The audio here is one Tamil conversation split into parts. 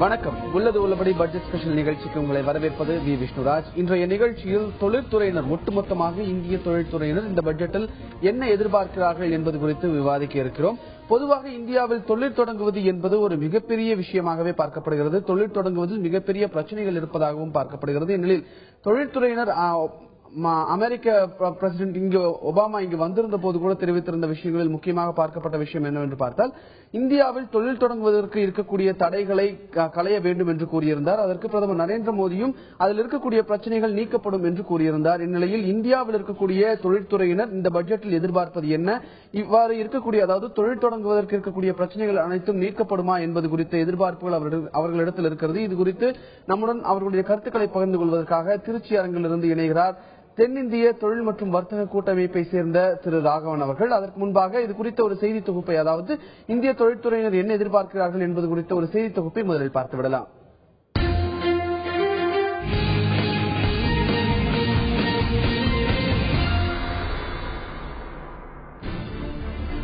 வணக்கம். உள்ளது உள்ளபடி பட்ஜெட் ஸ்பெஷல் நிகழ்ச்சிக்கு உங்களை வரவேற்பது வி விஷ்ணுராஜ். இன்றைய நிகழ்ச்சியில் தொழில்துறையினர், ஒட்டுமொத்தமாக இந்திய தொழில்துறையினர் இந்த பட்ஜெட்டில் என்ன எதிர்பார்க்கிறார்கள் என்பது குறித்து விவாதிக்க இருக்கிறோம். பொதுவாக இந்தியாவில் தொழில் தொடங்குவது என்பது ஒரு மிகப்பெரிய விஷயமாகவே பார்க்கப்படுகிறது. தொழில் தொடங்குவதில் மிகப்பெரிய பிரச்சனைகள் இருப்பதாகவும் பார்க்கப்படுகிறது. இந்நிலையில் தொழில்துறையினர் அமெரிக்க பிரசிடென்ட் ஒபாமா இங்கு வந்திருந்த போது கூட தெரிவித்திருந்த விஷயங்களில் முக்கியமாக பார்க்கப்பட்ட விஷயம் என்னவென்று பார்த்தால், இந்தியாவில் தொழில் தொடங்குவதற்கு இருக்கக்கூடிய தடைகளை களைய வேண்டும் என்று கூறியிருந்தார். அதற்கு பிரதமர் நரேந்திர மோடியும் அதில் இருக்கக்கூடிய பிரச்சனைகள் நீக்கப்படும் என்று கூறியிருந்தார். இந்நிலையில் இந்தியாவில் இருக்கக்கூடிய தொழில்துறையினர் இந்த பட்ஜெட்டில் எதிர்பார்ப்பது என்ன, இவ்வாறு இருக்கக்கூடிய, அதாவது தொழில் தொடங்குவதற்கு இருக்கக்கூடிய பிரச்சனைகள் அனைத்தும் நீக்கப்படுமா என்பது குறித்த எதிர்பார்ப்புகள் அவர்களிடத்தில் இருக்கிறது. இது குறித்து நம்முடன் அவர்களுடைய கருத்துக்களை பகிர்ந்து கொள்வதற்காக திருச்சி அரங்கிலிருந்து இணைகிறார் தென்னிந்திய தொழில் மற்றும் வர்த்தக கூட்டமைப்பை சேர்ந்த திரு ராகவன் அவர்கள். அதற்கு முன்பாக இது குறித்த ஒரு செய்தி தொகுப்பை, அதாவது இந்திய தொழில்துறையினர் என்ன எதிர்பார்க்கிறார்கள் என்பது குறித்த ஒரு செய்தி தொகுப்பை முதலில் பார்த்துவிடலாம்.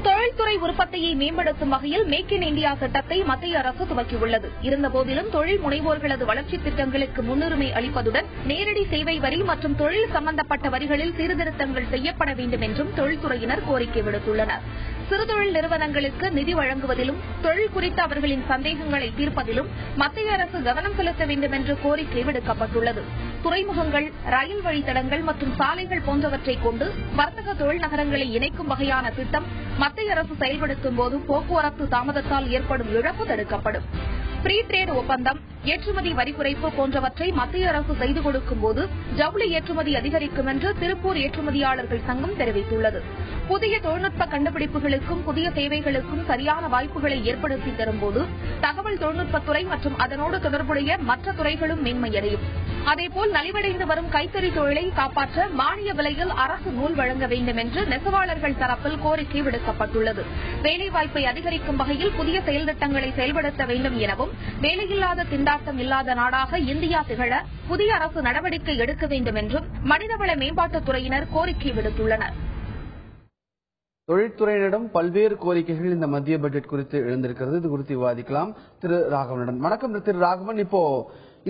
தொழில்துறை உற்பத்தியை மேம்படுத்தும் வகையில் மேக் இன் இந்தியா திட்டத்தை மத்திய அரசு துவக்கியுள்ளது. இருந்தபோதிலும் தொழில் முனைவோர்களது வளர்ச்சித் திட்டங்களுக்கு முன்னுரிமை அளிப்பதுடன் நேரடி சேவை வரி மற்றும் தொழில் சம்பந்தப்பட்ட வரிகளில் சீர்திருத்தங்கள் செய்யப்பட வேண்டும் என்றும் தொழில்துறையினர் கோரிக்கை விடுத்துள்ளனர். சிறுதொழில் நிறுவனங்களுக்கு நிதி வழங்குவதிலும் தொழில் குறித்த அவர்களின் சந்தேகங்களை தீர்ப்பதிலும் மத்திய அரசு கவனம் செலுத்த வேண்டும் என்று கோரிக்கை விடுக்கப்பட்டுள்ளது. துறைமுகங்கள், ரயில் வழித்தடங்கள் மற்றும் சாலைகள் போன்றவற்றை கொண்டு வர்த்தக தொழில் நகரங்களை இணைக்கும் வகையான திட்டம் மத்திய அரசு செயல்படுத்தும் போது போக்குவரத்து தாமதத்தால் ஏற்படும் இழப்பு தடுக்கப்படும். ஃப்ரீ ட்ரேட் ஒப்பந்தம், ஏற்றுமதி வரி குறைப்பு போன்றவற்றை மத்திய அரசு செய்து கொடுக்கும் போது ஜவுளி ஏற்றுமதி அதிகரிக்கும் என்று திருப்பூர் ஏற்றுமதியாளர்கள் சங்கம் தெரிவித்துள்ளது. புதிய தொழில்நுட்ப கண்டுபிடிப்புகளுக்கும் புதிய சேவைகளுக்கும் சரியான வாய்ப்புகளை ஏற்படுத்தி தரும்போது தகவல் தொழில்நுட்பத்துறை மற்றும் அதனோடு தொடர்புடைய மற்ற துறைகளும் மேன்மையடையும். அதேபோல் நலிவடைந்து வரும் கைத்தறி தொழிலை காப்பாற்ற மானிய விலையில் அரசு நூல் வழங்க வேண்டும் என்று நெசவாளர்கள் தரப்பில் கோரிக்கை விடுக்கப்பட்டுள்ளது. வேலைவாய்ப்பை அதிகரிக்கும் வகையில் புதிய செயல் திட்டங்களை செயல்படுத்த வேண்டும் எனவும், வேலையில்லாத திண்டாட்டம் இல்லாத நாடாக இந்தியா திகழ புதிய அரசு நடவடிக்கை எடுக்க வேண்டும் என்றும் மனிதவள மேம்பாட்டுத்துறையினர் கோரிக்கை விடுத்துள்ளனர். தொழில்துறையினரிடம் பல்வேறு கோரிக்கைகள் இந்த மத்திய பட்ஜெட் குறித்து எழுந்திருக்கிறது. இது குறித்து விவாதிக்கலாம் திரு ராகவனிடம். வணக்கம் திரு ராகவன். இப்போ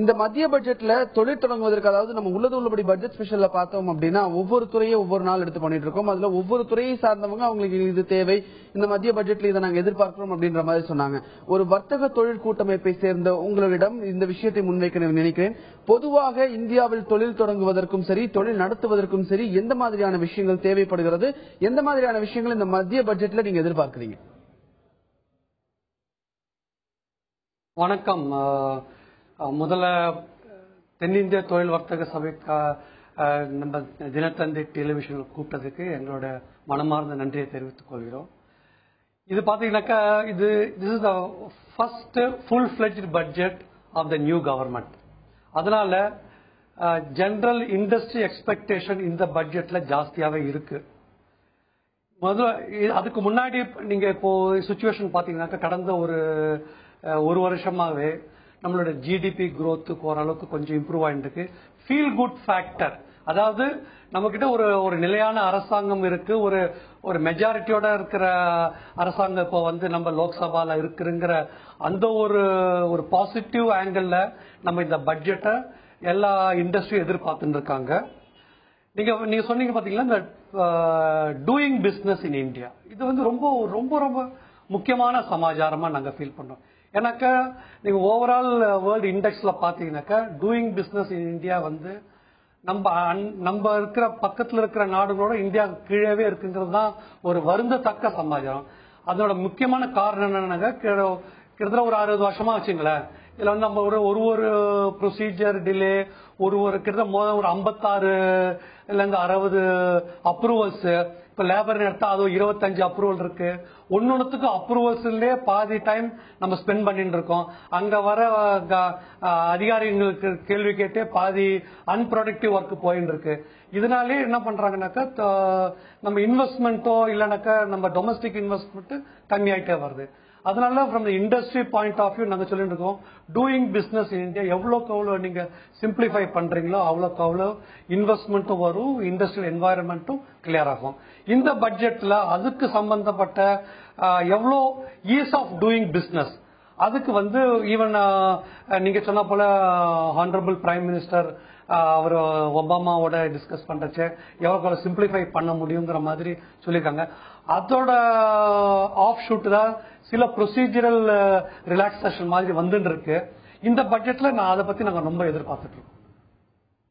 இந்த மத்திய பட்ஜெட்ல தொழில் தொடங்குவதற்கு, அதாவது நம்ம உள்ளது உள்ளபடி பட்ஜெட் ஸ்பெஷல்ல பார்த்தோம் அப்படின்னா ஒவ்வொரு துறையை ஒவ்வொரு நாள் எடுத்து பண்ணிட்டு இருக்கோம். அதுல ஒவ்வொரு துறையை சார்ந்தவங்க அவங்களுக்கு இது தேவை, இந்த மத்திய பட்ஜெட்ல இதை நாங்க எதிர்பார்க்கிறோம் அப்படின்ற மாதிரி சொன்னாங்க. ஒரு வர்த்தக தொழில் கூட்டமைப்பை சேர்ந்த உங்களிடம் இந்த விஷயத்தை முன்வைக்க நினைக்கிறேன். பொதுவாக இந்தியாவில் தொழில் தொடங்குவதற்கும் சரி, தொழில் நடத்துவதற்கும் சரி, எந்த மாதிரியான விஷயங்கள் தேவைப்படுகிறது, எந்த மாதிரியான விஷயங்கள் இந்த மத்திய பட்ஜெட்ல நீங்க எதிர்பார்க்கிறீங்க? வணக்கம். முதல்ல தென்னிந்திய தொழில் வர்த்தக சபை நம்ம தினத்தந்தி டெலிவிஷன் கூப்பிட்டதுக்கு எங்களோட மனமார்ந்த நன்றியை தெரிவித்துக் கொள்கிறோம். இது பாத்தீங்கன்னாக்கா this is the first full-fledged budget of the new government. அதனால ஜெனரல் இண்டஸ்ட்ரி எக்ஸ்பெக்டேஷன் இந்த பட்ஜெட்ல ஜாஸ்தியாவே இருக்கு. அதுக்கு முன்னாடி நீங்க இப்போ சிச்சுவேஷன் பாத்தீங்கன்னாக்கா கடந்த ஒரு வருஷமாவே நம்மளோட ஜிடிபி growth ஓரளவுக்கு கொஞ்சம் இம்ப்ரூவ் ஆயிருக்கு. ஃபீல் குட் ஃபேக்டர், அதாவது நம்ம கிட்ட ஒரு நிலையான அரசாங்கம் இருக்கு, ஒரு மெஜாரிட்டியோட இருக்கிற அரசாங்கம் இப்போ நம்ம லோக்சபால இருக்குங்கிற அந்த ஒரு பாசிட்டிவ் ஆங்கிள் நம்ம இந்த பட்ஜெட்டை எல்லா இண்டஸ்ட்ரியும் எதிர்பார்த்துட்டு இருக்காங்க. நீங்க சொன்னீங்க பாத்தீங்களா, இந்த டூயிங் பிசினஸ் இன் இந்தியா, இது ரொம்ப ரொம்ப ரொம்ப முக்கியமான சமாச்சாரமா நாங்க ஃபீல் பண்றோம். ஏன்னாக்கா நீங்க ஓவரால் வேர்ல்டு இண்டெக்ஸ்ல பாத்தீங்கன்னாக்கா டூயிங் பிசினஸ் இன் இந்தியா நம்ம இருக்கிற பக்கத்துல இருக்கிற நாடுகளோட இந்தியா கீழவே இருக்குங்கிறது தான் ஒரு வருந்தத்தக்க சமாச்சாரம். அதோட முக்கியமான காரணம் என்னன்னாக்கா கிட்டத்தட்ட ஒரு 60 வருஷமா வச்சுங்களேன், இதுல நம்ம ஒரு ப்ரொசீஜர் டிலே, கிட்டத்தட்ட ஒரு 56 இருந்து 60 அப்ரூவல்ஸ். இப்ப லேபர் எடுத்தா அது 25 அப்ரூவல் இருக்கு. ஒன்னொன்னுக்கு அப்ரூவல்ஸ்லயே பாதி டைம் நம்ம ஸ்பெண்ட் பண்ணிட்டு இருக்கோம். அங்க வர அதிகாரிகளுக்கு கேள்வி கேட்டே பாதி அன்ப்ரொடக்டிவ் ஒர்க் போயிட்டு இருக்கு. இதனாலே என்ன பண்றாங்கன்னாக்கா நம்ம இன்வெஸ்ட்மெண்ட்டோ இல்லைனாக்கா நம்ம டொமஸ்டிக் இன்வெஸ்ட்மெண்ட் கம்மியாயிட்டே வருது. அதனால from the industry point of view நாங்க சொல்லிட்டு இருக்கோம், டூயிங் பிசினஸ் இன் இந்தியா எவ்வளவுக்கு எவ்வளவு நீங்க சிம்பிளிஃபை பண்றீங்களோ அவ்வளவுக்கு அவ்வளவு இன்வெஸ்ட்மெண்ட்டும் வரும், இண்டஸ்ட்ரியல் என்வாயர்மெண்ட்டும் கிளியர் ஆகும். இந்த பட்ஜெட்ல அதுக்கு சம்பந்தப்பட்ட எவ்வளவு ஈஸ் ஆஃப் டூயிங் பிசினஸ் அதுக்கு வந்து ஈவன் நீங்க சொன்ன போல ஹானரபிள் பிரைம் மினிஸ்டர் அவர் ஒபாமாவோட டிஸ்கஸ் பண்றச்சு எவ்வளவு சிம்பிளிஃபை பண்ண முடியுங்கிற மாதிரி சொல்லியிருக்காங்க. அதோட ஆஃப் ஷூட் தான் சில ப்ரொசீஜரல் ரிலாக்ஸேஷன் மாதிரி வந்துட்டு இருக்கு. இந்த பட்ஜெட்ல அதை பத்தி நாங்க ரொம்ப எதிர்பார்த்துட்டு இருக்கோம்.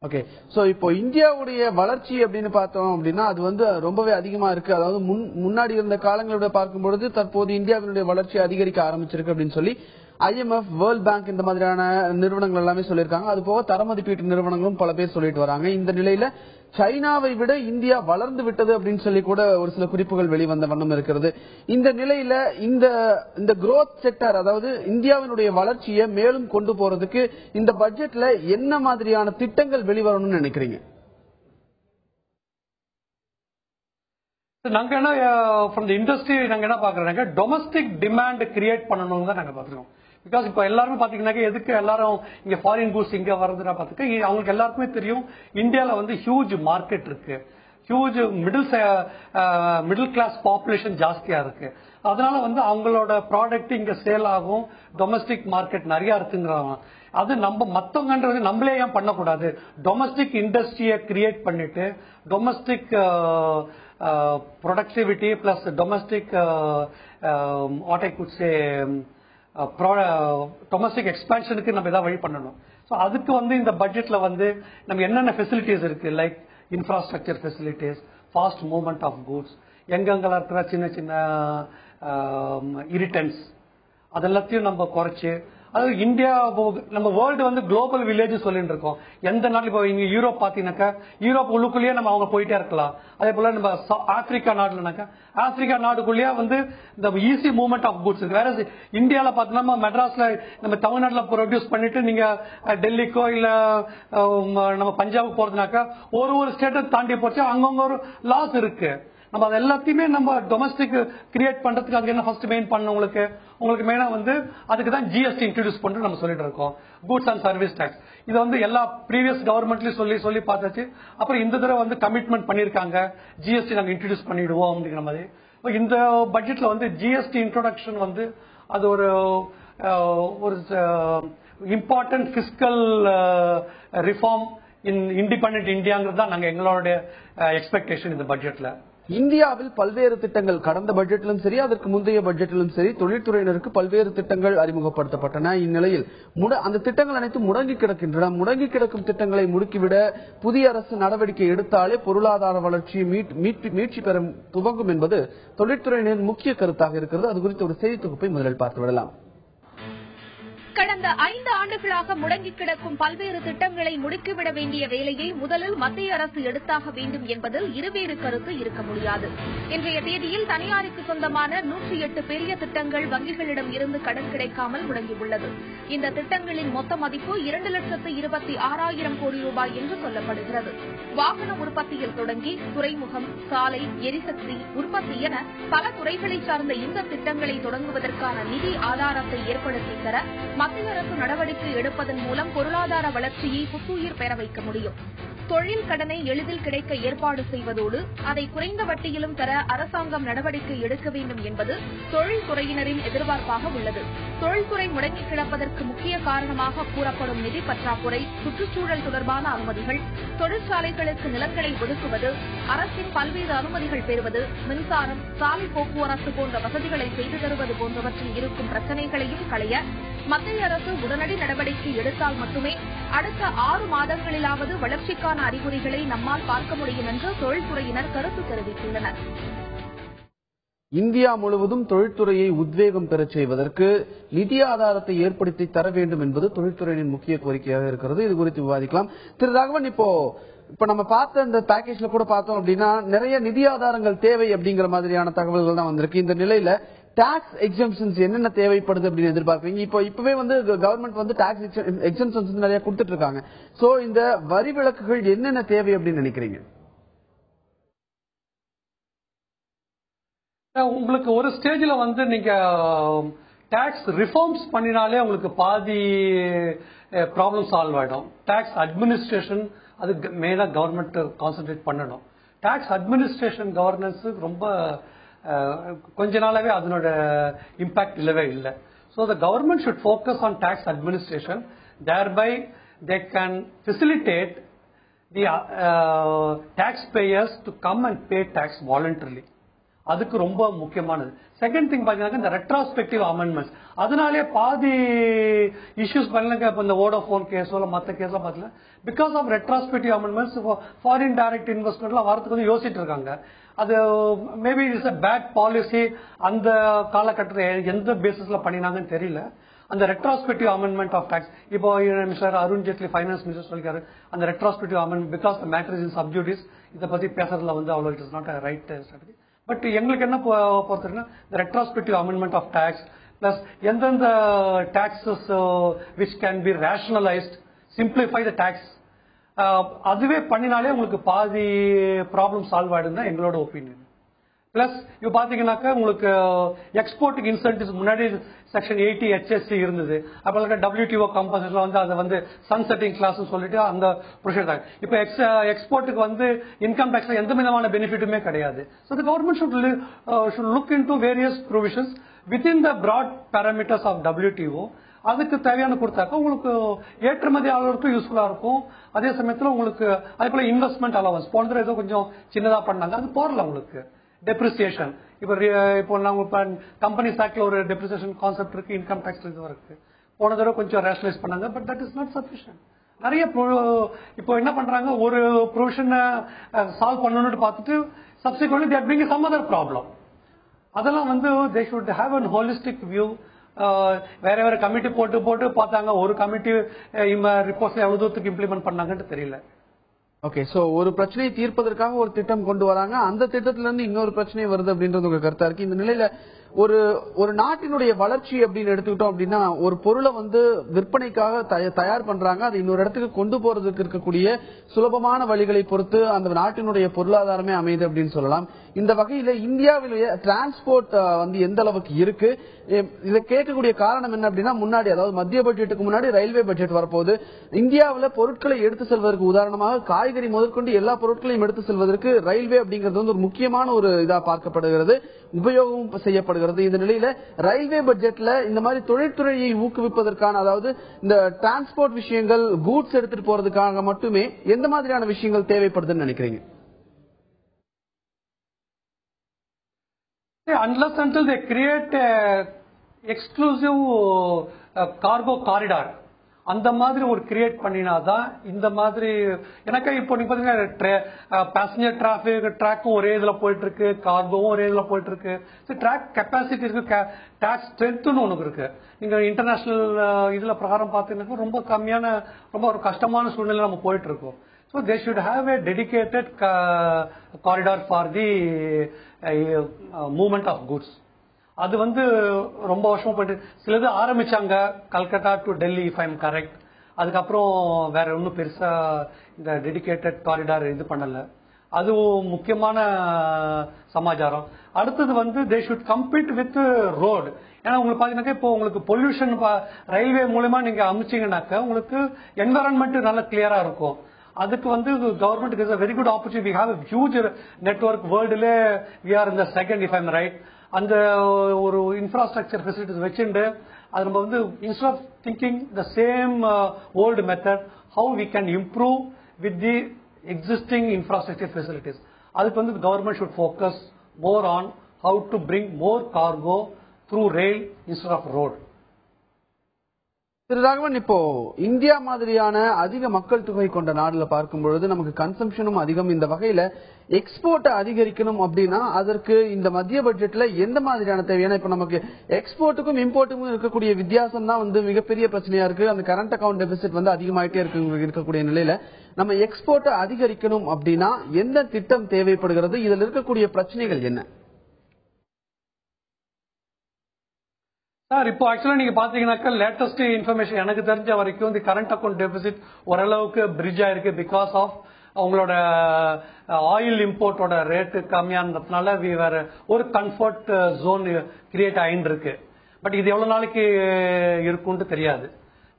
ஓகே, சோ இப்போ இந்தியாவுடைய வளர்ச்சி அப்படின்னு பார்த்தோம் அப்படின்னா அது வந்து ரொம்பவே அதிகமா இருக்கு. அதாவது முன்னாடி இருந்த காலங்களோட பார்க்கும்பொழுது தற்போது இந்தியாவினுடைய வளர்ச்சி அதிகரிக்க ஆரம்பிச்சிருக்கு அப்படின்னு சொல்லி IMF, வேர்ல்ட் பேங்க் இந்த மாதிரியான நிறுவனங்கள் எல்லாமே சொல்லியிருக்காங்க. அது போக தர மதிப்பீட்டு நிறுவனங்களும் பல பேர் சொல்லிட்டு வராங்க. இந்த நிலையில சைனாவை விட இந்தியா வளர்ந்து விட்டது அப்படின்னு சொல்லி கூட ஒரு சில குறிப்புகள் வெளிவந்த வண்ணம் இருக்கிறது. இந்த நிலையில இந்த growth செக்டர், அதாவது இந்தியாவினுடைய வளர்ச்சியை மேலும் கொண்டு போறதுக்கு இந்த பட்ஜெட்ல என்ன மாதிரியான திட்டங்கள் வெளிவரணும்னு நினைக்கிறீங்க? நாங்க என்ன ஃப்ரம் தி இண்டஸ்ட்ரி நாங்க என்ன பாக்குறோம், டொமஸ்டிக் டிமாண்ட் கிரியேட் பண்ணணும் தான் நாங்க பாத்துருக்கோம். பிகாஸ் இப்ப எல்லாருமே பாத்தீங்கன்னா எதுக்கு எல்லாரும் இங்க ஃபாரின் கூட்ஸ் இங்க வருதுன்னா பாத்துக்க அவங்களுக்கு எல்லாருக்குமே தெரியும் இந்தியால வந்து ஹியூஜ் மார்க்கெட் இருக்கு, ஹியூஜ் மிடில் கிளாஸ் பாப்புலேஷன் ஜாஸ்தியா இருக்கு. அதனால வந்து அவங்களோட ப்ராடக்ட் இங்க சேல் ஆகும், டொமஸ்டிக் மார்க்கெட் நிறைய இருக்குங்கிறாங்க. அது நம்ம மத்தவங்கன்றது நம்மளே ஏன் பண்ணக்கூடாது? டொமஸ்டிக் இண்டஸ்ட்ரியை கிரியேட் பண்ணிட்டு domestic productivity plus domestic what I could say domestic expansion க்கு நம்ம ஏதாவது வழி பண்ணணும். ஸோ அதுக்கு வந்து இந்த பட்ஜெட்ல வந்து நம்ம என்னென்ன ஃபெசிலிட்டிஸ் இருக்கு, like infrastructure facilities, fast movement of goods, எங்கெங்கெல்லாம் இருக்கிற சின்ன சின்ன இரிட்டன்ஸ் அதெல்லாத்தையும் நம்ம குறைச்சு, அதாவது இந்தியா நம்ம வேர்ல்டு வந்து குளோபல் வில்லேஜ் சொல்லிட்டு இருக்கோம். எந்த நாட்டில் இப்போ இங்க யூரோப் பாத்தீங்கன்னாக்கா யூரோப் உள்ளுக்குள்ளேயே நம்ம அவங்க போயிட்டே இருக்கலாம். அதே போல நம்ம ஆப்பிரிக்கா நாடுலனாக்கா ஆப்பிரிக்கா நாடுக்குள்ளேயே வந்து இந்த ஈஸி மூவ்மெண்ட் ஆஃப் குட்ஸ் இருக்கு. வேற இந்தியாவில பாத்தீங்கன்னா மெட்ராஸ்ல நம்ம தமிழ்நாட்டில் ப்ரொடியூஸ் பண்ணிட்டு நீங்க டெல்லிக்கோ இல்ல நம்ம பஞ்சாபுக்கு போறதுனாக்கா ஒரு ஸ்டேட்டை தாண்டி போச்சு அங்கங்க ஒரு லாஸ் இருக்கு. நம்ம அது எல்லாத்தையுமே நம்ம டொமஸ்டிக் கிரியேட் பண்றதுக்கு அதுக்கு என்ன ஃபர்ஸ்ட் மெயின் பண்ணணும் உங்களுக்கு மெயினா வந்து அதுக்கு தான் ஜிஎஸ்டி இன்ட்ரோடியூஸ் பண்றது நம்ம சொல்லிட்டு இருக்கோம், கூட்ஸ் அண்ட் சர்வீஸ் டாக்ஸ். இது வந்து எல்லா ப்ரீவியஸ் கவர்மெண்ட்லயும் சொல்லி பார்த்தாச்சு. அப்புறம் இந்த தடவை வந்து கமிட்மெண்ட் பண்ணிருக்காங்க ஜிஎஸ்டி நாங்க இன்ட்ரோடியூஸ் பண்ணிடுவோம் அப்படிங்கிற மாதிரி. இந்த பட்ஜெட்ல வந்து ஜிஎஸ்டி இன்ட்ரோடக்ஷன் வந்து அது ஒரு இம்பார்ட்டன்ட் பிஸ்கல் ரிஃபார்ம் இன் இண்டிபெண்டன்ட் இந்தியாங்கிறது தான் நாங்க எங்களுடைய எக்ஸ்பெக்டேஷன் இந்த பட்ஜெட்ல. இந்தியாவில் பல்வேறு திட்டங்கள் கடந்த பட்ஜெட்டிலும் சரி அதற்கு முந்தைய பட்ஜெட்டிலும் சரி தொழில்துறையினருக்கு பல்வேறு திட்டங்கள் அறிமுகப்படுத்தப்பட்டன. இந்நிலையில் அந்த திட்டங்கள் அனைத்தும் முடங்கி கிடக்கின்றன. முடங்கி கிடக்கும் திட்டங்களை முடுக்கிவிட புதிய அரசு நடவடிக்கை எடுத்தாலே பொருளாதார வளர்ச்சி மீட்சி பெற துவங்கும் என்பது தொழில்துறையினரின் முக்கிய கருத்தாக இருக்கிறது. அது குறித்த ஒரு செய்தி தொகுப்பை முதலில் பார்த்துவிடலாம். கடந்த 5 ஆண்டுகளாக முடங்கி கிடக்கும் பல்வேறு திட்டங்களை முடுக்கிவிட வேண்டிய வேலையை முதலில் மத்திய அரசு எடுத்தாக வேண்டும் என்பதில் இருவேறு கருத்து இருக்க முடியாது. இன்றைய தேதியில் தனியாருக்கு சொந்தமான 108 பெரிய திட்டங்கள் வங்கிகளிடம் இருந்து கடன் கிடைக்காமல் முடங்கியுள்ளது. இந்த திட்டங்களின் மொத்த மதிப்பு 2,26,000 கோடி ரூபாய் என்று சொல்லப்படுகிறது. வாகன உற்பத்தியில் தொடங்கி துறைமுகம், சாலை, எரிசக்தி, உற்பத்தி என பல துறைகளை சார்ந்த இந்த திட்டங்களை தொடங்குவதற்கான நிதி ஆதாரத்தை ஏற்படுத்தி தர மத்திய அரசு நடவடிக்கை எடுப்பதன் மூலம் பொருளாதார வளர்ச்சியை புத்துயிர் பெற வைக்க முடியும். தொழில் கடனை எளிதில் கிடைக்க ஏற்பாடு செய்வதோடு அதை குறைந்த வட்டியிலும் தர அரசாங்கம் நடவடிக்கை எடுக்க வேண்டும் என்பது தொழில்துறையினரின் எதிர்பார்ப்பாக உள்ளது. தொழில்துறை முடங்கி கிடப்பதற்கு முக்கிய காரணமாக கூறப்படும் நிதி பற்றாக்குறை, சுற்றுச்சூழல் தொடர்பான அனுமதிகள், தொழிற்சாலைகளுக்கு நிலங்களை ஒதுக்குவது, அரசின் பல்வேறு அனுமதிகள் பெறுவது, மின்சாரம், சாலை போக்குவரத்து போன்ற வசதிகளை செய்து தருவது போன்றவற்றில் இருக்கும் பிரச்சினைகளையும் களைய மத்திய அரசு உடனடி நடவடிக்கை எடுத்தால் மட்டுமே அடுத்த 6 மாதங்களிலாவது வளர்ச்சிக்கான அறிகுறிகளை நம்மால் பார்க்க முடியும் என்று தொழில்துறையினர் கருத்து தெரிவித்துள்ளனர். இந்தியா முழுவதும் தொழில்துறையை உத்வேகம் பெறச் செய்வதற்கு நிதி ஆதாரத்தை ஏற்படுத்தி தர வேண்டும் என்பது தொழில்துறையின் முக்கிய கோரிக்கையாக இருக்கிறது. இது குறித்து விவாதிக்கலாம். திரு ராகவன், இப்ப நம்ம பார்த்த இந்த பேக்கேஜ்ல கூட பார்த்தோம் அப்படின்னா நிறைய நிதி ஆதாரங்கள் தேவை அப்படிங்கிற மாதிரியான தகவல்கள் தான் வந்திருக்கு. இந்த நிலையில டாக்ஸ் எக்ஸம்ஷன்ஸ் என்னென்ன தேவைப்படுது அப்படின்னு எதிர்பார்ப்பீங்க? இப்பவே வந்து கவர்மெண்ட் வந்து டாக்ஸ் எக்ஸம்ஷன்ஸ் நிறைய கொடுத்துட்டு இருக்காங்க. சோ இந்த வரி விலக்குகள் என்னென்ன தேவை அப்படின்னு நினைக்கிறீங்க? உங்களுக்கு ஒரு ஸ்டேஜ்ல வந்து நீங்க டாக்ஸ் ரிஃபார்ம்ஸ் பண்ணினாலே உங்களுக்கு பாதி ப்ராப்ளம் சால்வ் ஆயிடும். டாக்ஸ் அட்மினிஸ்ட்ரேஷன் அது மெயினா கவர்மெண்ட் கான்சென்ட்ரேட் பண்ணணும். டாக்ஸ் அட்மினிஸ்ட்ரேஷன் கவர்னன்ஸ் ரொம்ப கொஞ்ச நாளாவே அதனோட இம்பாக்ட் இல்லவே இல்லை. So the government should focus on tax administration. Thereby, they can facilitate the taxpayers to come and pay tax voluntarily. அதுக்கு ரொம்ப முக்கியமானது. செகண்ட் திங் பாத்தீங்கன்னா இந்த ரெட்ரோஸ்பெக்டிவ் அமெண்ட்மெண்ட்ஸ், அதனாலே பாதி இஷ்யூஸ் பண்ணலங்க. இப்போ இந்த வோடாஃபோன் கேஸோ இல்லை மற்ற கேஸோ பார்த்தீங்கன்னா because of retrospective amendments foreign direct இன்வெஸ்ட்மெண்ட்லாம் வரதுக்கு வந்து யோசிச்சுட்டு இருக்காங்க. அது maybe it's a bad policy. அந்த காலகட்டத்தில் எந்த பேசிஸ்ல பண்ணினாங்கன்னு தெரியல. அந்த ரெட்ரோஸ்பெக்டிவ் அமெண்ட்மெண்ட் ஆஃப் டாக்ஸ், இப்போ Mister Arun Jaitley finance minister சொல்லிருக்காரு, அந்த retrospective amendment because the matter is in sub judice, இதை பத்தி பேசுறதுல வந்து அவ்வளோ it is not a right strategy. But எங்களுக்கு என்ன பொறுத்தவரைக்கும் retrospective amendment of tax plus எந்தெந்த taxes which can be rationalised, simplify the tax, அதுவே பண்ணினாலே உங்களுக்கு பாதி ப்ராப்ளம் சால்வ் ஆயிடும் தான் எங்களோட ஒப்பீனியன். பிளஸ் இப்போ பாத்தீங்கன்னாக்கா உங்களுக்கு எக்ஸ்போர்ட்டுக்கு இன்சென்டிவ்ஸ் முன்னாடி செக்ஷன் 80 HSC இருந்தது. அப்ப WTO கம்பல்சரில வந்து அதை வந்து சன்செட்டிங் கிளாஸ் சொல்லிட்டு அந்த ப்ரொசீஜர் தான். இப்போ எக்ஸ்போர்ட்டுக்கு வந்து இன்கம் டாக்ஸ்ல எந்த விதமான பெனிஃபிட்டுமே கிடையாது. So the government should look into various provisions within the broad parameters of WTO. அதுக்கு தேவையான கொடுத்தாக்க உங்களுக்கு ஏற்றுமதி ஆளுநருக்கும் யூஸ்ஃபுல்லா இருக்கும். அதே சமயத்தில் உங்களுக்கு அதே போல இன்வெஸ்ட்மெண்ட் அலவன்ஸ் போன்ற ஏதோ கொஞ்சம் சின்னதா பண்ணாங்க, அது போறல உங்களுக்கு டெப்ரிசியேஷன். இப்போ நாங்க கம்பெனிஸ் ஆக்ட்ல ஒரு டெப்ரிசியேஷன் கான்செப்ட் இருக்கு, இன்கம் டாக்ஸ் இது இருக்கு. போன தடவை கொஞ்சம் ரேஷனலைஸ் பண்ணாங்க, but that is not sufficient. நிறைய இப்போ என்ன பண்றாங்க, ஒரு ப்ரொவிஷனை சால்வ் பண்ணணும்னு பார்த்துட்டு subsequently they are bringing some other problem. அதெல்லாம் வந்து they should have an holistic view. வேற வேற கமிட்டி போட்டு பார்த்தாங்க, ஒரு கமிட்டி ரிப்போர்ட்ஸ் எவ்வளவு தூரத்துக்கு இம்ப்ளிமெண்ட் பண்ணாங்கன்னு தெரியல. ஓகே, சோ ஒரு பிரச்சனையை தீர்ப்பதற்காக ஒரு திட்டம் கொண்டு வராங்க, அந்த திட்டத்துல இருந்து இன்னொரு பிரச்சனை வருது அப்படின்றது உங்க கருத்தா இருக்கு. இந்த நிலையில ஒரு நாட்டினுடைய வளர்ச்சி அப்படின்னு எடுத்துக்கிட்டோம் அப்படின்னா, ஒரு பொருளை வந்து விற்பனைக்காக தயார் பண்றாங்க, அது இன்னொரு இடத்துக்கு கொண்டு போறதுக்கு இருக்கக்கூடிய சுலபமான வழிகளை பொறுத்து அந்த நாட்டினுடைய பொருளாதாரமே அமையுது அப்படின்னு சொல்லலாம். இந்த வகையில இந்தியாவிலேயே டிரான்ஸ்போர்ட் வந்து எந்த அளவுக்கு இருக்கு, இதை கேட்கக்கூடிய காரணம் என்ன அப்படின்னா, முன்னாடி அதாவது மத்திய பட்ஜெட்டுக்கு முன்னாடி ரயில்வே பட்ஜெட் வரப்போது இந்தியாவில் பொருட்களை எடுத்து செல்வதற்கு உதாரணமாக காய்கறி முதற்கொண்டு எல்லா பொருட்களையும் எடுத்து செல்வதற்கு ரயில்வே அப்படிங்கிறது வந்து ஒரு முக்கியமான ஒரு இதா பார்க்கப்படுகிறது, உபயோகம் செய்யப்படுகிறது. இந்த நிலையில ரயில்வே பட்ஜெட்ல இந்த மாதிரி தொழில்துறையை ஊக்குவிப்பதற்கான, அதாவது இந்த டிரான்ஸ்போர்ட் விஷயங்கள் கூட்ஸ் எடுத்துட்டு போறதுக்காக மட்டுமே எந்த மாதிரியான விஷயங்கள் தேவைப்படுதுன்னு நினைக்கிறீங்க? Unless until they create a exclusive cargo corridor, அந்த மாதிரி ஒரு கிரியேட் பண்ணினாதான் இந்த மாதிரி. எனக்கு இப்போ நீங்க பாத்தீங்கன்னா பேசஞ்சர் டிராபிக் ட்ராக்கும் ஒரே இதுல போயிட்டு இருக்கு, கார்கோவும் ஒரே இதுல போயிட்டு இருக்கு. ட்ராக் கெப்பாசிட்டி இருக்கு, டாக்ஸ் ஸ்ட்ரென்த்னு ஒண்ணு இருக்கு. நீங்க இன்டர்நேஷனல் இதுல பிரகாரம் பாத்தீங்கன்னா ரொம்ப கம்மியான, ரொம்ப ஒரு கஷ்டமான சூழ்நிலை நம்ம போயிட்டு இருக்கோம். So they should have a dedicated corridor for the movement of goods. அது வந்து ரொம்ப வருஷமா போயிட்டு சிலது ஆரம்பிச்சாங்க, Calcutta to Delhi if I am correct. அதுக்கப்புறம் வேற ஒன்றும் பெருசா இந்த டெடிகேட்டட் காரிடார் இது பண்ணல. அதுவும் முக்கியமான சமாச்சாரம். அடுத்தது வந்து they should compete with road. ஏன்னா உங்களுக்கு பாத்தீங்கன்னா இப்போ உங்களுக்கு பொல்யூஷன் ரயில்வே மூலமா நீங்க அமைச்சீங்கன்னாக்க உங்களுக்கு என்வரன்மெண்ட் நல்லா கிளியரா இருக்கும். அதுக்கு வந்து government is a very good opportunity. We have a huge network worldல, we are in the second if I'm right. அந்த ஒரு இன்ஃப்ராஸ்ட்ரக்சர் ஃபெசிலிட்டிஸ் வச்சுட்டு அது நம்ம வந்து instead of thinking the same old method, how we can improve with the existing infrastructure facilities. அதுக்கு வந்து government should focus more on how to bring more cargo through rail instead of road. திரு ராகவன், இப்போ இந்தியா மாதிரியான அதிக மக்கள் தொகை கொண்ட நாடுல பார்க்கும் பொழுது நமக்கு கன்சம்ஷனும் அதிகம். இந்த வகையில எக்ஸ்போர்ட் அதிகரிக்கணும் அப்படின்னா அதற்கு இந்த மத்திய பட்ஜெட்ல எந்த மாதிரியான தேவை? ஏன்னா இப்ப நமக்கு எக்ஸ்போர்ட்டுக்கும் இம்போர்ட்டுக்கும் இருக்கக்கூடிய வித்தியாசம் தான் வந்து மிகப்பெரிய பிரச்சனையா இருக்கு. அந்த கரண்ட் அக்கவுண்ட் டெபிசிட் வந்து அதிகமாயிட்டே இருக்கக்கூடிய நிலையில நம்ம எக்ஸ்போர்ட் அதிகரிக்கணும் அப்படின்னா எந்த திட்டம் தேவைப்படுகிறது? இதுல இருக்கக்கூடிய பிரச்சனைகள் என்ன? சார், இப்போ ஆக்சுவலா நீங்க பாத்தீங்கன்னாக்கா லேட்டஸ்ட் இன்ஃபர்மேஷன் எனக்கு தெரிஞ்ச வரைக்கும் இந்த கரண்ட் அக்கௌண்ட் டெபிசிட் ஓரளவுக்கு பிரிட்ஜ் ஆயிருக்கு. பிகாஸ் ஆஃப் அவங்களோட ஆயில் இம்போர்ட்டோட ரேட்டு கம்மியானதுனால வேற ஒரு கம்ஃபர்ட் ஜோன் கிரியேட் ஆயின்னு இருக்கு. பட் இது எவ்வளவு நாளைக்கு இருக்கும்னு தெரியாது.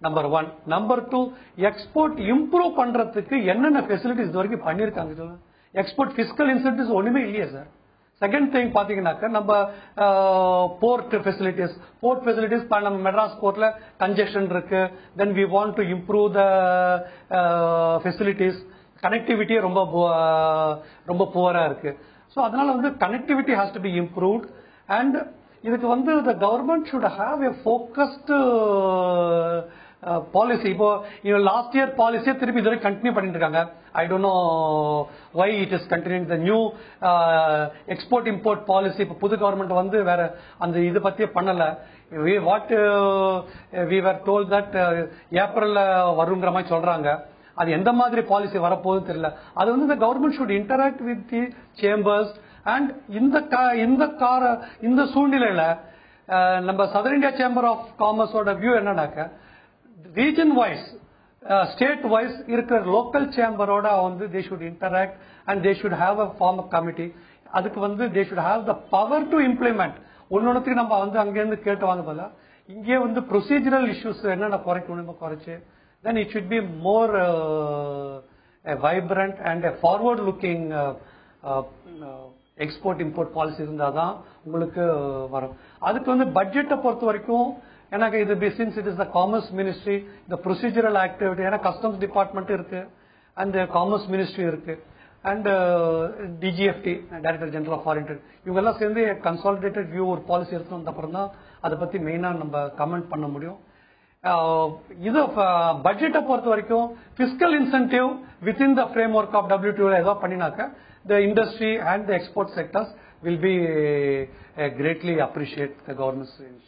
நம்பர் 1. நம்பர் 2, எக்ஸ்போர்ட் இம்ப்ரூவ் பண்றதுக்கு என்னென்ன ஃபெசிலிட்டிஸ் இது வரைக்கும் பண்ணிருக்காங்க? எக்ஸ்போர்ட் பிசிக்கல் இன்சென்டிவ்ஸ் ஒண்ணுமே இல்லையே சார். செகண்ட் திங் பாத்தீங்கன்னாக்க நம்ம போர்ட் ஃபெசிலிட்டிஸ் நம்ம மெட்ராஸ் போர்ட்ல கன்ஜெக்ஷன் இருக்கு. Then we want to improve the facilities. Connectivity ரொம்ப புவரா இருக்கு. ஸோ அதனால வந்து connectivity has to be improved. And இதுக்கு வந்து the government should have a focused policy. இப்போ லாஸ்ட் இயர் பாலிசியை திருப்பி இதுவரை கண்டினியூ பண்ணிட்டு இருக்காங்க. I don't know why it is continuing the new export import policy. இப்போ புது கவர்மெண்ட் வந்து வேற அந்த இது பத்தியே பண்ணல. What we were told that ஏப்ரல்ல வருங்கிற மாதிரி சொல்றாங்க. அது எந்த மாதிரி பாலிசி வரப்போகுதுன்னு தெரியல. அது வந்து the government should interact with the chambers. and இந்த சூழ்நிலையில நம்ம சதர் இந்தியா சேம்பர் ஆஃப் காமர்ஸோட வியூ என்னன்னாக்க ரீஜன் வைஸ் ஸ்டேட் வைஸ் இருக்கிற லோக்கல் சேம்பரோட வந்து they should interact and they should have a form of committee. அதுக்கு வந்து they should have the power to implement. ஒன்னொன்னுக்கு நம்ம வந்து அங்கேருந்து கேட்டு வாங்க போல இங்கே வந்து ப்ரொசீஜரல் இஷ்யூஸ் என்னென்ன குறைக்கணும் குறைச்சு then it should be more a vibrant and a forward looking export import policy இருந்தாதான் உங்களுக்கு வரும். அதுக்கு வந்து பட்ஜெட்டை பொறுத்த வரைக்கும் எனக்கு இது since it is the commerce ministry, the procedural activity, ஏன்னா customs department இருக்கு and commerce ministry இருக்கு and DGFT, Director General of Foreign Trade, இவங்க எல்லாம் சேர்ந்து கன்சாலிடேட்டட் வியூ ஒரு பாலிசி எடுத்து அப்புறம் தான் அதை பத்தி மெயினா நம்ம கமெண்ட் பண்ண முடியும். இது பட்ஜெட்டை பொறுத்த வரைக்கும் fiscal incentive within the framework of WTO ஏதோ பண்ணினாக்க the industry and the export sectors will be greatly appreciate the government.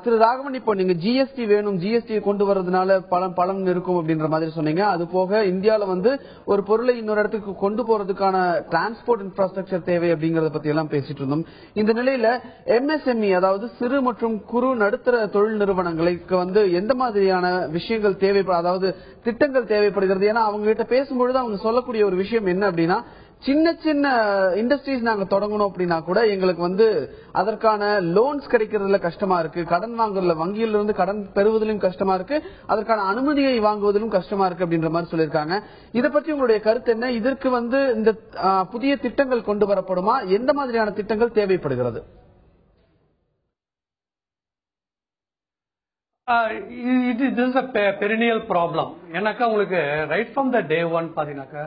திரு ராகவன், இப்போ நீங்க ஜிஎஸ்டி வேணும், ஜிஎஸ்டி கொண்டு வரதுனால பலன் இருக்கும் அப்படின்ற மாதிரி சொன்னீங்க. அது போக இந்தியாவில வந்து ஒரு பொருளை இன்னொரு இடத்துக்கு கொண்டு போறதுக்கான டிரான்ஸ்போர்ட் இன்ஃப்ராஸ்ட்ரக்சர் தேவை அப்படிங்கறத பத்தி எல்லாம் பேசிட்டு இருந்தோம். இந்த நிலையில MSME, அதாவது சிறு மற்றும் குறு நடுத்தர தொழில் நிறுவனங்களுக்கு வந்து எந்த மாதிரியான விஷயங்கள் தேவைப்படும், அதாவது திட்டங்கள் தேவைப்படுகிறது? ஏன்னா அவங்க கிட்ட பேசும்பொழுது அவங்க சொல்லக்கூடிய ஒரு விஷயம் என்ன அப்படின்னா, சின்ன சின்ன இண்டஸ்ட்ரீஸ் நாங்க தொடங்கணும் அப்படின்னா கூட எங்களுக்கு வந்து அதற்கான லோன்ஸ் கிடைக்கிறதுல கஷ்டமா இருக்கு, கடன் வாங்குறதுல வங்கியில இருந்து கடன் பெறுவதிலும் கஷ்டமா இருக்கு, அதற்கான அனுமதியை வாங்குவதிலும் கஷ்டமா இருக்கு அப்படின்ற மாதிரி சொல்லியிருக்காங்க. இதை பற்றி உங்களுடைய கருத்து என்ன? இதற்கு வந்து இந்த புதிய திட்டங்கள் கொண்டு வரப்படுமா? எந்த மாதிரியான திட்டங்கள் தேவைப்படுகிறது? This is a perennial problem. எனக்கு உங்களுக்கு right from the day one பாத்தீங்கன்னாக்கா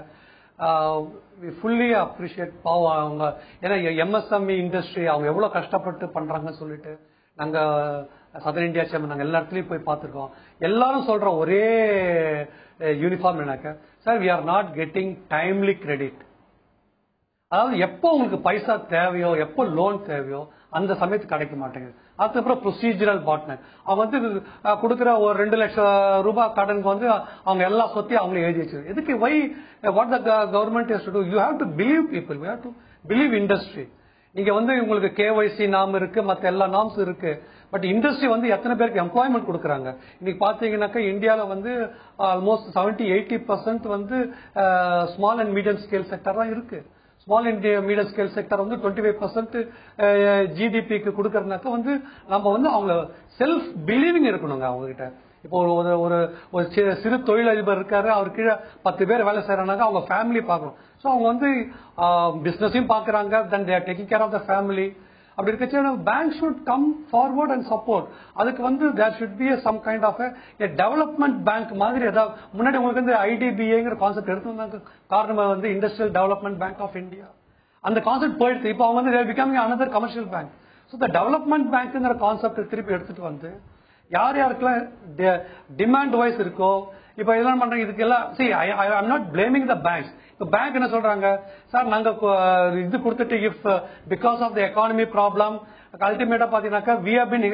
we fully appreciate அவங்க ஏன்னா MSME இண்டஸ்ட்ரி அவங்க எவ்வளவு கஷ்டப்பட்டு பண்றாங்கன்னு சொல்லிட்டு நாங்க சதர் இந்தியா சேம்பர் நாங்க எல்லா இடத்துலயும் போய் பார்த்திருக்கோம். எல்லாரும் சொல்ற ஒரே யூனிஃபார்ம் என்னக்க, sir we are not getting timely credit. அதாவது எப்போ உங்களுக்கு பைசா தேவையோ, எப்போ லோன் தேவையோ அந்த சமயத்துக்கு கிடைக்க மாட்டேங்குது. அதுக்கப்புறம் ப்ரொசீஜரல் பாட்னர் அவங்க வந்து கொடுக்குற ஒரு 2 லட்சம் ரூபாய் கடனுக்கு வந்து அவங்க எல்லா சொத்தையும் அவங்களே எழுதி வச்சு எதுக்கு? Why what the government has to do? You have to believe people, you have to believe industry. நீங்க வந்து உங்களுக்கு KYC நாம் இருக்கு, மற்ற எல்லா நாம்ஸ் இருக்கு. பட் இண்டஸ்ட்ரி வந்து எத்தனை பேருக்கு எம்ப்ளாய்மெண்ட் கொடுக்குறாங்க? இன்னைக்கு பாத்தீங்கன்னாக்கா இந்தியாவில வந்து ஆல்மோஸ்ட் 70-80% வந்து small and medium scale sector தான் இருக்கு. Small and medium scale sector வந்து 25% GDP-க்கு கொடுக்கறதுனாக்க வந்து நம்ம வந்து அவங்க செல்ஃப் பிலீவிங் இருக்கணுங்க அவங்க கிட்ட. இப்போ ஒரு சிறு தொழிலதிபர் இருக்காரு, அவர் கீழே 10 பேர் வேலை செய்யறாங்க, அவங்க ஃபேமிலி பார்க்கணும். ஸோ அவங்க வந்து பிசினஸையும் பாக்குறாங்க, then they are taking care of the family. அப்படி இருக்க bank should come forward and support. அதுக்கு வந்து there should be some kind of development bank மாதிரி ஏதாவது. முன்னாடி உங்களுக்கு வந்து IDBAங்கிற கான்செப்ட் எடுத்து காரணம் வந்து industrial development bank of India. அந்த கான்செப்ட் போயிடுச்சு. இப்போ அவங்க வந்து becoming another commercial bank. So the development பேங்க்ங்கிற கான்செப்ட் திருப்பி எடுத்துட்டு வந்து யார் யாருக்கெல்லாம் டிமாண்ட் வைஸ் இருக்கோ இப்ப இதெல்லாம் பண்றாங்க. இதுக்கு எல்லாம் I am not blaming the banks. இப்ப பேங்க் என்ன சொல்றாங்க, சார் நாங்க இது கொடுத்துட்டு if because of the economy problem அல்டிமேட்டா பாத்தீங்கன்னாக்கா we have been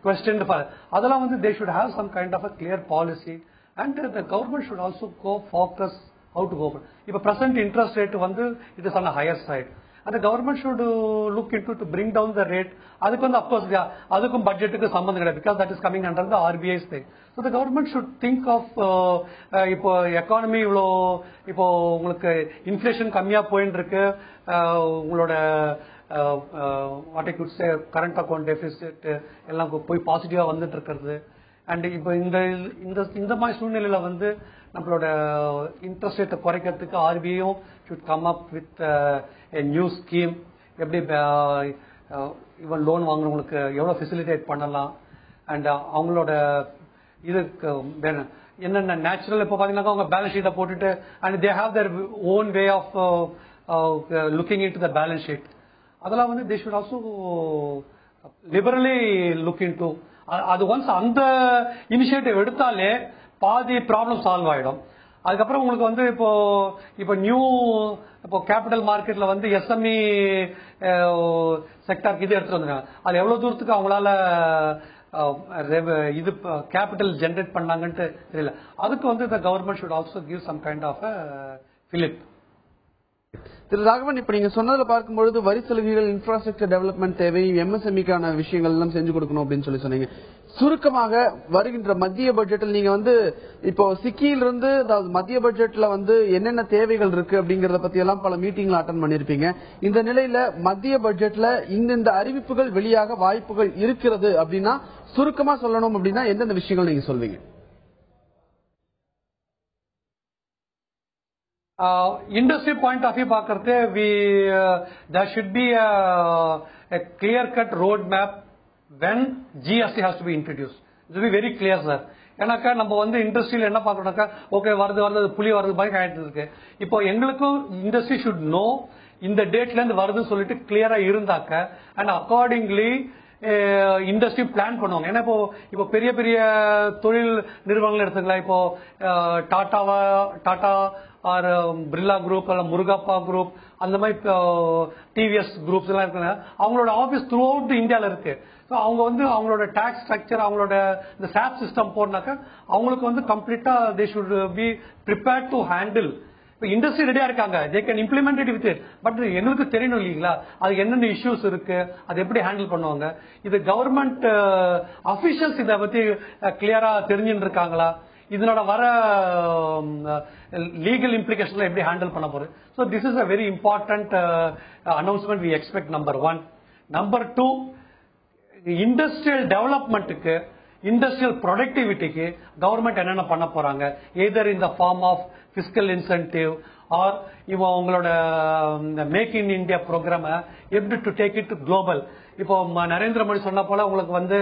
questioned for அதெல்லாம் வந்து they should have some kind of a clear policy and the government should also go focus how to go. இப்ப present interest rate வந்து it is on a higher side. The government should look into to bring down the rate. அதுக்கு வந்து of course அதுக்கும் பட்ஜெட்டுக்கு சம்பந்தம் கிடையாது, because that is coming under the RBI's thing. So the government should think of இப்போ எக்கானமி இவ்வளோ இப்போ உங்களுக்கு இன்ஃபிளேஷன் கம்மியா போயிட்டு இருக்கு, உங்களோட what I could say current account deficit எல்லாம் போய் பாசிட்டிவா வந்துட்டு இருக்கிறது. அண்ட் இப்போ இந்த மாதிரி சூழ்நிலையில வந்து நம்மளோட இன்ட்ரெஸ்ட் ரேட்டை குறைக்கிறதுக்கு RBIயும் should come up with a new scheme. எப்படி இவன் லோன் வாங்குறவங்களுக்கு எவ்வளவு ஃபெசிலிட்டேட் பண்ணலாம் அண்ட் அவங்களோட இதுக்கு என்னென்ன நேச்சுரல் இப்போ பாத்தீங்கன்னா அவங்க பேலன்ஸ் ஷீட்டை போட்டுட்டு and they have their own way of looking in to the balance sheet அதெல்லாம் வந்து they should also liberally look in to அது ஒன்ஸ் அந்த இனிஷியேட்டிவ் எடுத்தாலே பாதி ப்ராப்ளம் சால்வ் ஆயிடும். அதுக்கப்புறம் உங்களுக்கு வந்து இப்போ நியூ இப்போ கேபிட்டல் மார்க்கெட்ல வந்து எஸ்எம்இ செக்டாருக்கு இது எடுத்துட்டு வந்துருக்காங்க. அது எவ்வளவு தூரத்துக்கு அவங்களால இது கேபிட்டல் ஜெனரேட் பண்ணாங்கன்ட்டு தெரியல. அதுக்கு வந்து the government should also give some kind of a fillip. திரு ராகவன், இப்ப நீங்க சொன்னதுல பார்க்கும்பொழுது வரி சலுகைகள், இன்ஃப்ராஸ்ட்ரக்சர் டெவலப்மெண்ட் தேவை, எம்எஸ்எம்இக்கான விஷயங்கள் எல்லாம் செஞ்சு கொடுக்கணும் அப்படின்னு சொன்னீங்க. சுருக்கமாக வருகின்ற மத்திய பட்ஜெட்டில் நீங்க வந்து இப்போ சிக்கியிலிருந்து அதாவது மத்திய பட்ஜெட்ல வந்து என்னென்ன தேவைகள் இருக்கு அப்படிங்கறத பத்தி எல்லாம் பல மீட்டிங்ல அட்டன் பண்ணிருப்பீங்க. இந்த நிலையில மத்திய பட்ஜெட்ல இந்த அறிவிப்புகள் வெளியாக வாய்ப்புகள் இருக்கிறது அப்படின்னா சுருக்கமா சொல்லணும் அப்படின்னா எந்தெந்த விஷயங்கள் நீங்க சொல்வீங்க? Industry point of view பார்க்கறது there should be a clear cut road map when GST has to be introduced. It will be very clear, sir. ஏன்னாக்கா நம்ம வந்து இண்டஸ்ட்ரியில என்ன பார்க்கணும்னாக்கா ஓகே வருது புலி வருது மாதிரி ஆயிட்டு இருக்கு. இப்போ எங்களுக்கும் இண்டஸ்ட்ரி ஷுட் நோ இந்த டேட்ல இருந்து வருதுன்னு சொல்லிட்டு கிளியரா இருந்தாக்க அண்ட் அக்கார்டிங்லி இண்டஸ்ட்ரி பிளான் பண்ணுவாங்க. ஏன்னா இப்போ பெரிய பெரிய தொழில் நிறுவனங்கள் எடுத்துக்கலாம். இப்போ டாடா ஆர் பிர்லா குரூப் அல்ல முருகப்பா குரூப் அந்த மாதிரி டிவிஎஸ் குரூப்ஸ் எல்லாம் இருக்குங்க. அவங்களோட ஆபீஸ் த்ரூ அவுட் இந்தியால இருக்கு. அவங்க வந்து அவங்களோட டாக்ஸ் ஸ்ட்ரக்சர் அவங்களோட இந்த சாப் சிஸ்டம் போனாக்க அவங்களுக்கு வந்து கம்ப்ளீட்டா they should be prepared to handle. இப்போ இண்டஸ்ட்ரி ரெடியா இருக்காங்க, they can implement it with it. But எங்களுக்கு தெரியணும் இல்லீங்களா அது என்னென்ன இஷ்யூஸ் இருக்கு, அது எப்படி ஹேண்டில் பண்ணுவாங்க. இது கவர்மெண்ட் அபிஷியல்ஸ் இதை பத்தி கிளியரா தெரிஞ்சுட்டு இருக்காங்களா, இதனோட வர லீகல் இம்ப்ளிகேஷன்ல எப்படி ஹேண்டில் பண்ண போறது. So this is a very important announcement we expect. Number 1. Number 2, industrial டெவலப்மெண்ட்டுக்கு இண்டஸ்ட்ரியல் ப்ரொடக்டிவிட்டிக்கு கவர்மெண்ட் என்னென்ன பண்ண போறாங்க, either in the form of fiscal incentive or இப்போ உங்களோட மேக் இன் இந்தியா ப்ரோக்ராம எப்படி to take it to global. இப்போ நரேந்திர மோடி சொன்ன போல உங்களுக்கு வந்து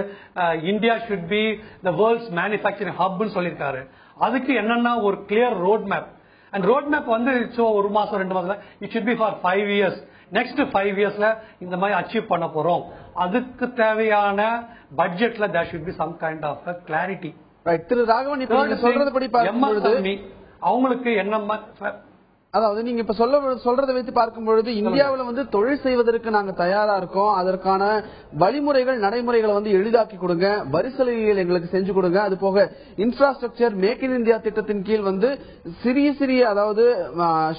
India should be the world's manufacturing ஹப்னு சொல்லியிருக்காரு. அதுக்கு என்னன்னா ஒரு clear road map. And road map வந்து ஒரு மாசம் 2 மாசம் it should be for 5 years. Next 5 yearsல இந்த மாதிரி அச்சீவ் பண்ண போறோம். அதுக்கு தேவையான பட்ஜெட்ல there should be some kind of clarity. திரு ராகவன், இப்ப நீங்க சொல்றதுபடி பார்க்கும்போது அவங்களுக்கு என்ன அதாவது நீங்க இப்ப சொல்றதை வைத்து பார்க்கும் பொழுது இந்தியாவில வந்து தொழில் செய்வதற்கு நாங்க தயாரா இருக்கோம், அதற்கான வழிமுறைகள் நடைமுறைகளை வந்து எளிதாக்கி கொடுங்க, வரி சலுகைகள் எங்களுக்கு செஞ்சு கொடுங்க, அது போக இன்ஃப்ராஸ்ட்ரக்சர் மேக் இன் இந்தியா திட்டத்தின் கீழ் வந்து சிறிய அதாவது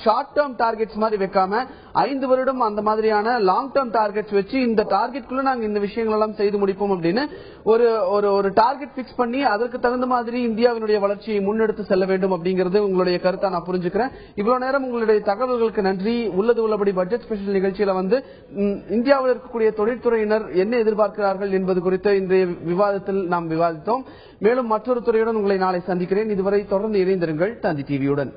ஷார்ட் டேர்ம் டார்கெட்ஸ் மாதிரி வைக்காம 5 வருடம் அந்த மாதிரியான லாங் டேர்ம் டார்கெட்ஸ் வச்சு இந்த டார்கெட்குள்ள நாங்க இந்த விஷயங்கள் எல்லாம் செய்து முடிப்போம் அப்படின்னு ஒரு டார்கெட் பிக்ஸ் பண்ணி அதற்கு தகுந்த மாதிரி இந்தியாவினுடைய வளர்ச்சியை முன்னெடுத்து செல்ல வேண்டும் அப்படிங்கிறது உங்களுடைய கருத்தா நான் புரிஞ்சுக்கிறேன். இவ்வளவு நேரம் உங்களுடைய தகவல்களுக்கு நன்றி. உள்ளபடி பட்ஜெட் ஸ்பெஷல் நிகழ்ச்சியில வந்து இந்தியாவில் இருக்கக்கூடிய தொழில்துறையினர் என்ன எதிர்பார்க்கிறார்கள் என்பது குறித்து இன்றைய விவாதத்தில் நாம் விவாதித்தோம். மேலும் மற்றொரு துறையுடன் உங்களை நாளை சந்திக்கிறேன். இதுவரை தொடர்ந்து இணைந்திருங்கள் தந்தி டிவியுடன்.